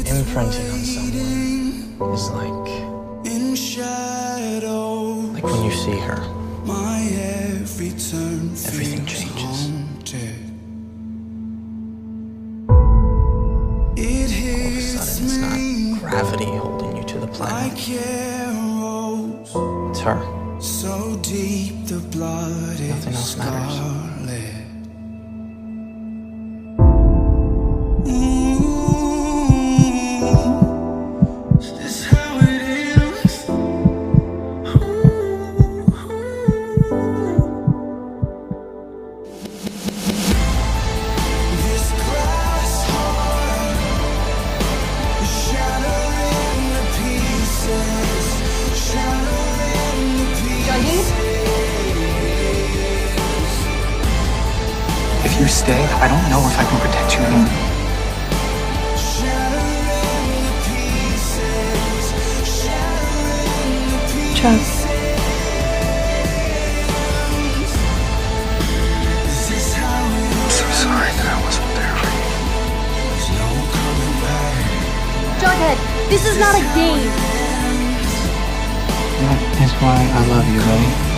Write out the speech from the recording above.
Imprinting on someone is like when you see her, everything changes. All of a sudden, it's not gravity holding you to the planet. It's her. Nothing else matters. If you stay, I don't know if I can protect you anymore. Chuck. I'm so sorry that I wasn't there for you. Jughead, this is not a game. That is why I love you, buddy.